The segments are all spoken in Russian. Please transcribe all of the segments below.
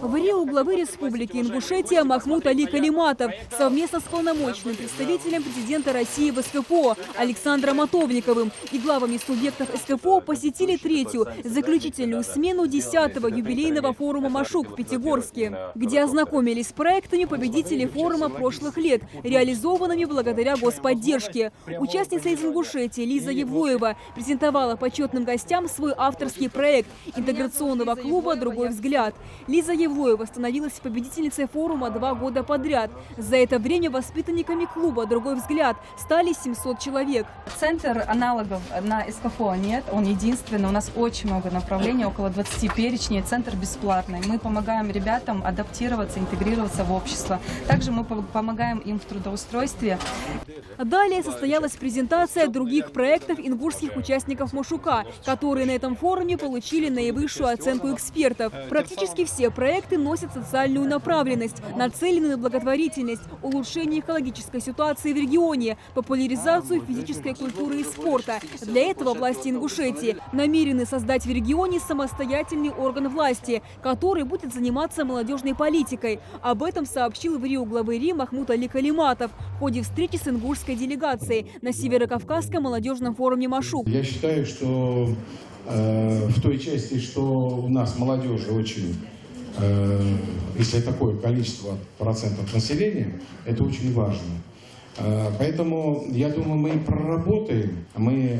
В Рио главы Республики Ингушетия Махмуд Али Калиматов совместно с полномочным представителем президента России в СКПО Александром Атовниковым и главами субъектов СКПО посетили третью, заключительную смену 10-го юбилейного форума «Машук» в Пятигорске, где ознакомились с проектами победителей форума прошлых лет, реализованными благодаря господдержке. Участница из Ингушетии Лиза Евлоева презентовала почетным гостям свой авторский проект интеграционного клуба «Другой взгляд». Лиза Евлоева становилась победительницей форума 2 года подряд. За это время воспитанниками клуба «Другой взгляд» стали 700 человек. Центр аналогов на СКФО нет, он единственный. У нас очень много направлений, около 20 перечней. Центр бесплатный. Мы помогаем ребятам адаптироваться, интегрироваться в общество. Также мы помогаем им в трудоустройстве. Далее состоялась презентация других проектов ингушских участников Машука, которые на этом форуме получили наивысшую оценку экспертов. Практически все проекты носят социальную направленность, нацелены на благотворительность, улучшение экологической ситуации в регионе, популяризацию физической культуры и спорта. Для этого власти Ингушетии намерены создать в регионе самостоятельный орган власти, который будет заниматься молодежной политикой. Об этом сообщил в Рио главы РИ Махмуд Али Калиматов в ходе встречи с ингушской делегацией на Северокавказском молодежном форуме «Машук». Я считаю, что в той части, что у нас молодежи очень, если такое количество процентов населения, это очень важно. Поэтому, я думаю, мы проработаем, мы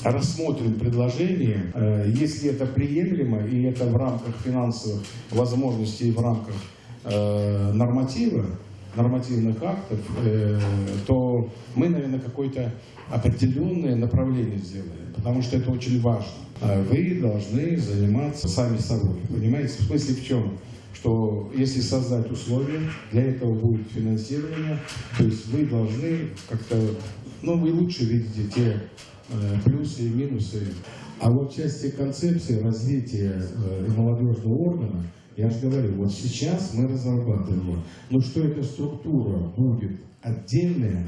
рассмотрим предложение, если это приемлемо, и это в рамках финансовых возможностей, в рамках нормативных актов, то мы, наверное, какое-то определенное направление сделаем, потому что это очень важно. Вы должны заниматься сами собой, понимаете? В смысле в чем? Что если создать условия, для этого будет финансирование, то есть вы должны как-то, вы лучше видите те плюсы и минусы. А вот в части концепции развития молодежного органа, я же говорю, вот сейчас мы разрабатываем его. Но что эта структура будет отдельная,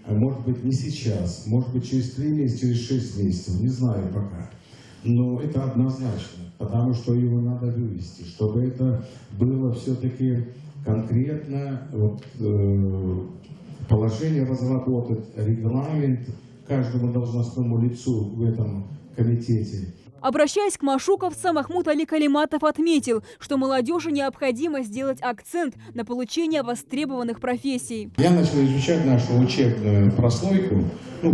может быть не сейчас, может быть через 3 месяца, через 6 месяцев, не знаю пока. Но это однозначно, потому что его надо вывести, чтобы это было все-таки конкретно, положение разработать, регламент каждому должностному лицу в этом комитете. Обращаясь к машуковцам, Махмуд Али Калиматов отметил, что молодежи необходимо сделать акцент на получение востребованных профессий. Я начал изучать нашу учебную прослойку,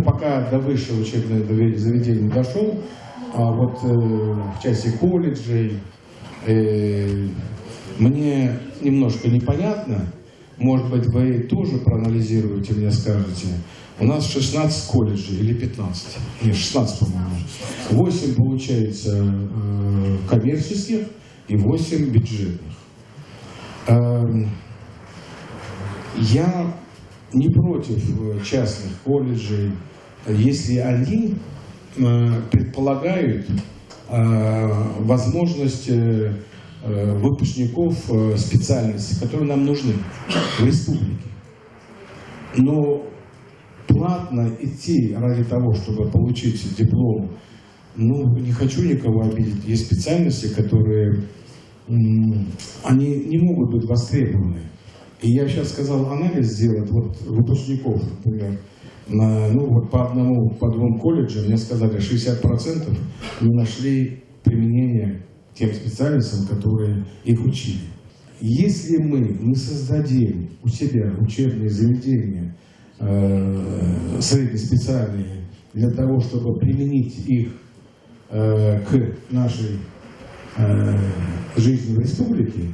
пока до высшего учебного заведения не дошел, а вот в части колледжей мне немножко непонятно, может быть, вы тоже проанализируете, мне скажете. У нас 16 колледжей или 15, нет, 16, по-моему. 8 получается коммерческих и 8 бюджетных. Я не против частных колледжей, если они предполагают возможность выпускников специальностей, которые нам нужны в республике. Но платно идти ради того, чтобы получить диплом, не хочу никого обидеть. Есть специальности, которые они не могут быть востребованы. И я сейчас сказал анализ сделать выпускников, например, по 2 колледжам, мне сказали, 60% не нашли применения тем специальностям, которые их учили. Если мы не создадим у себя учебные заведения среднеспециальные для того, чтобы применить их к нашей жизни в республике,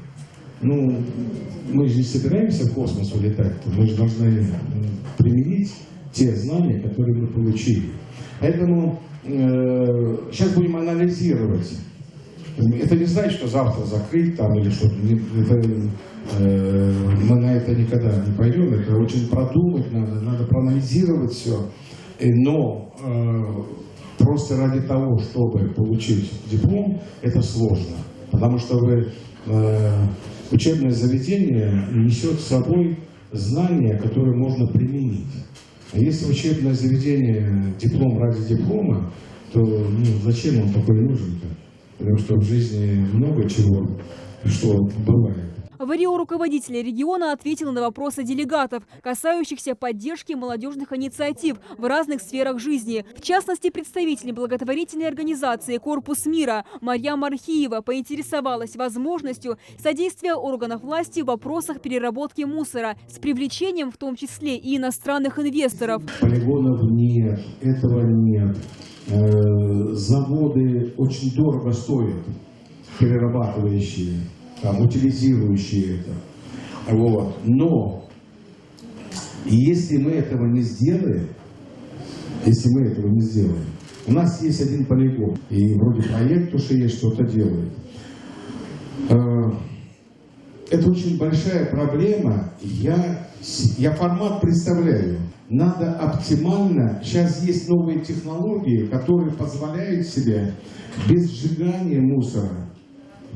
мы же не собираемся в космос улетать, мы же должны применить те знания, которые мы получили. Поэтому сейчас будем анализировать. Это не значит, что завтра закрыть или что-то. Мы на это никогда не пойдем. Это очень продумать надо проанализировать все. Но просто ради того, чтобы получить диплом, это сложно. Потому что учебное заведение несет с собой знания, которые можно применить. А если учебное заведение диплом ради диплома, то зачем он такой нужен-то? Потому что в жизни много чего что бывает. В Рио руководитель региона ответил на вопросы делегатов, касающихся поддержки молодежных инициатив в разных сферах жизни. В частности, представитель благотворительной организации «Корпус мира» Марьям Архиева поинтересовалась возможностью содействия органов власти в вопросах переработки мусора с привлечением в том числе и иностранных инвесторов. Полигонов нет, этого нет. Заводы очень дорого стоят, перерабатывающие, там, утилизирующие это. Вот. Но если мы этого не сделаем, у нас есть один полигон, и вроде проект уже есть, что-то делает. Это очень большая проблема. Я формат представляю. Надо оптимально. Сейчас есть новые технологии, которые позволяют себе без сжигания мусора,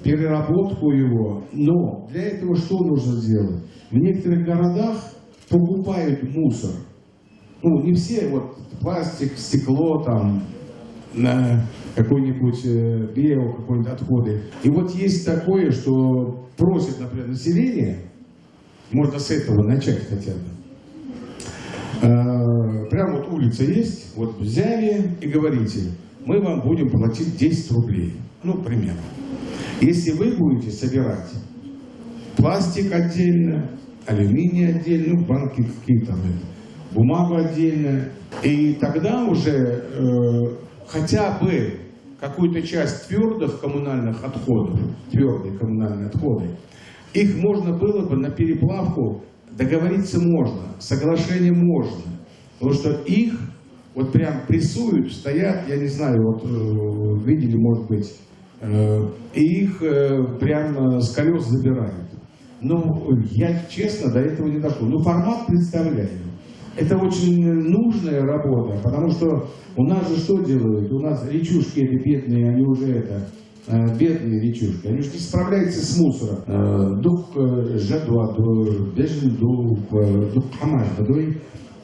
переработку его. Но для этого что нужно сделать? В некоторых городах покупают мусор. Ну, не все, вот пластик, стекло, там, какой-нибудь био, какой-нибудь отходы. И вот есть такое, что просит, например, население, можно с этого начать хотя бы. Прямо вот улица есть, вот взяли и говорите, мы вам будем платить 10 рублей. Ну, примерно. Если вы будете собирать пластик отдельно, алюминий отдельно, ну, банки какие-то, бумагу отдельно, и тогда уже хотя бы какую-то часть твердых коммунальных отходов, твердые коммунальные отходы, их можно было бы на переплавку договориться можно, соглашение можно, потому что их вот прям прессуют, стоят, я не знаю, вот видели, может быть, и их прямо с колес забирают. Но я, честно, до этого не дошел. Ну, формат представляю. Это очень нужная работа, потому что у нас же что делают? У нас речушки эти бедные, они уже бедные речушки, они же не справляются с мусором.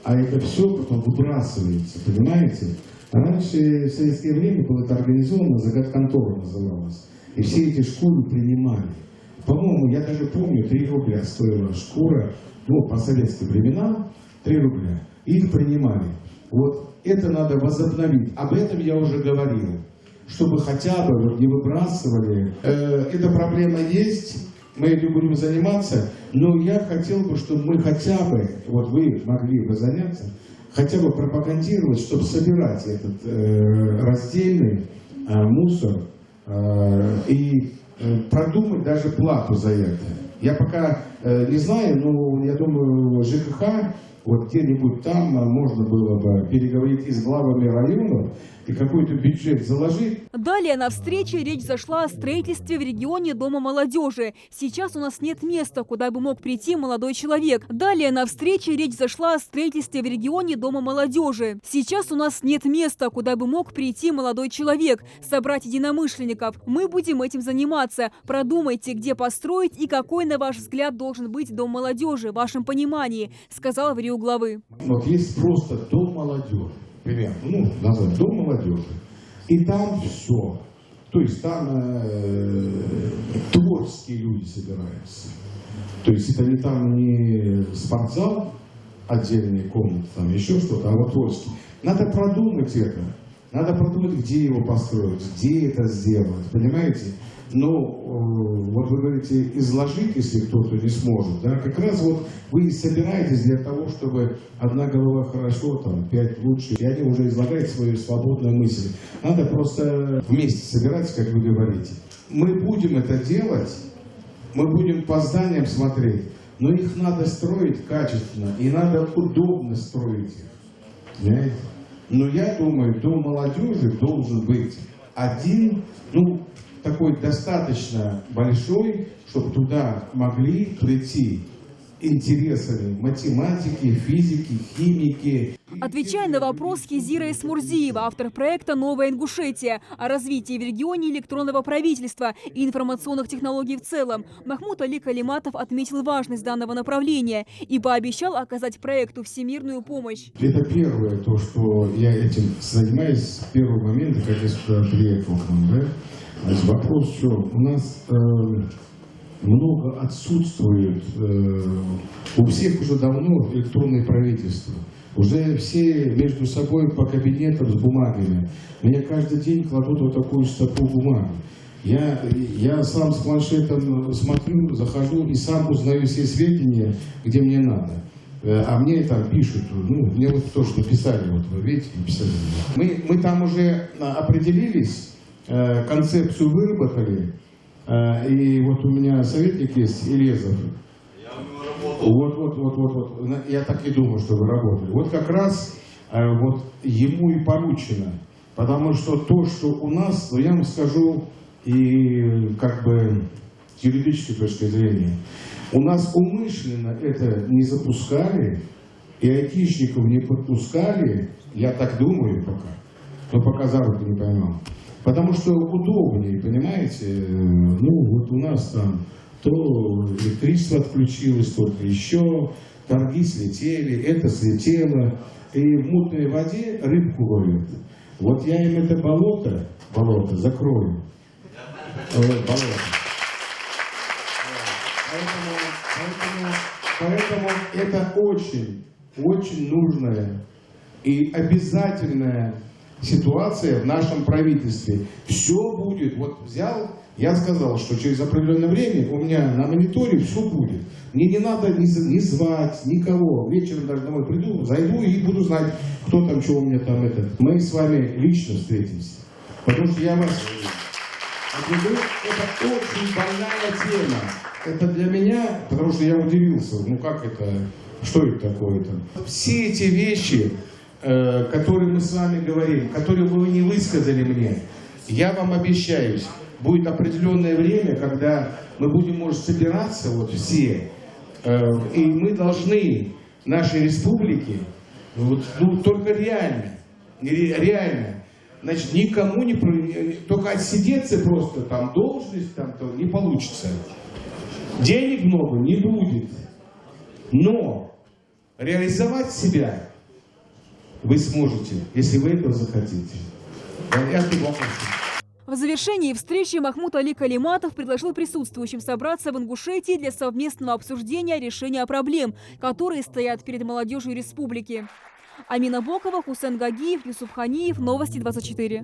А это все потом выбрасывается, понимаете? Раньше, в советское время, было это организовано, загадконтора называлось. И все эти шкуры принимали. По-моему, я даже помню, 3 рубля стоила шкура, ну, по советским временам, 3 рубля. Их принимали. Вот это надо возобновить. Об этом я уже говорил. Чтобы хотя бы вот не выбрасывали. Эта проблема есть, мы этим будем заниматься, но я хотел бы, чтобы мы хотя бы, вот вы могли бы заняться, хотя бы пропагандировать, чтобы собирать этот раздельный мусор и продумать даже плату за это. Я пока не знаю, но я думаю, ЖКХ, вот где-нибудь там можно было бы переговорить и с главами районов и какой-то бюджет заложить. Далее на встрече речь зашла о строительстве в регионе Дома молодежи. Сейчас у нас нет места, куда бы мог прийти молодой человек. Далее на встрече речь зашла о строительстве в регионе Дома молодежи. Сейчас у нас нет места, куда бы мог прийти молодой человек, собрать единомышленников. Мы будем этим заниматься. Продумайте, где построить и какой, на ваш взгляд, должен быть Дом молодежи, в вашем понимании, сказал в Рио главы. Вот есть просто Дом молодежи, примерно, ну, назвать Дом молодежи. И там все. То есть там творческие люди собираются. То есть это не там не спортзал, отдельные комнаты, там еще что-то, а вот творческие. Надо продумать это. Надо продумать, где его построить, где это сделать, понимаете? Но вот вы говорите, изложить, если кто-то не сможет, да, как раз вот вы собираетесь для того, чтобы одна голова хорошо, там, 5 лучше, и они уже излагают свою свободную мысль. Надо просто вместе собираться, как вы говорите. Мы будем это делать, мы будем по зданиям смотреть, но их надо строить качественно, и надо удобно строить их, понимаете? Но я думаю, Дом молодежи должен быть один, ну, такой достаточно большой, чтобы туда могли прийти интересами математики, физики, химики. Отвечая на вопрос Хизира Эсмурзиева, автор проекта «Новая Ингушетия» о развитии в регионе электронного правительства и информационных технологий в целом, Махмуд Али Калиматов отметил важность данного направления и пообещал оказать проекту всемирную помощь. Это первое, то, что я этим занимаюсь с первого момента, как я сюда приехал к нам, да? Значит, вопрос, что у нас много отсутствует. У всех уже давно электронное правительство. Уже все между собой по кабинетам с бумагами. Мне каждый день кладут вот такую стопу бумаг. Я сам с планшетом смотрю, захожу и сам узнаю все сведения, где мне надо. А мне там пишут, ну, мне вот то, что писали, вот вы видите, писали. Мы там уже определились, концепцию выработали, и вот у меня советник есть, Илезов. Вот. Я так и думаю, что вы работали. Вот как раз вот ему и поручено. Потому что то, что у нас, ну, я вам скажу, и как бы с юридической точки зрения, у нас умышленно это не запускали, и айтишников не подпускали, я так думаю пока, но пока за руку не поймал. Потому что удобнее, понимаете, ну вот у нас там то электричество отключилось, то еще, торги слетели, это слетело, и в мутной воде рыбку ловят. Вот я им это болото закрою. Болото. Поэтому это очень нужная и обязательная ситуация в нашем правительстве. Все будет. Вот взял, я сказал, что через определенное время у меня на мониторе все будет. Мне не надо ни звать, никого. Вечером даже домой приду, зайду и буду знать, кто там, что у меня там это. Мы с вами лично встретимся. Потому что я вас... Это очень больная тема. Это для меня, потому что я удивился, ну как это, что это такое-то. Все эти вещи, которые мы с вами говорим, которые вы не высказали мне, я вам обещаюсь, будет определенное время, когда мы будем, может, собираться вот все, и мы должны нашей республике, вот, ну, только реально, значит, никому не, только отсидеться просто, там, должность, там, то не получится. Денег много не будет, но реализовать себя вы сможете, если вы этого захотите. В завершении встречи Махмуд Али Калиматов предложил присутствующим собраться в Ингушетии для совместного обсуждения решения проблем, которые стоят перед молодежью республики. Амина Бокова, Хусен Гагиев, Юсуф Ханиев, Новости 24.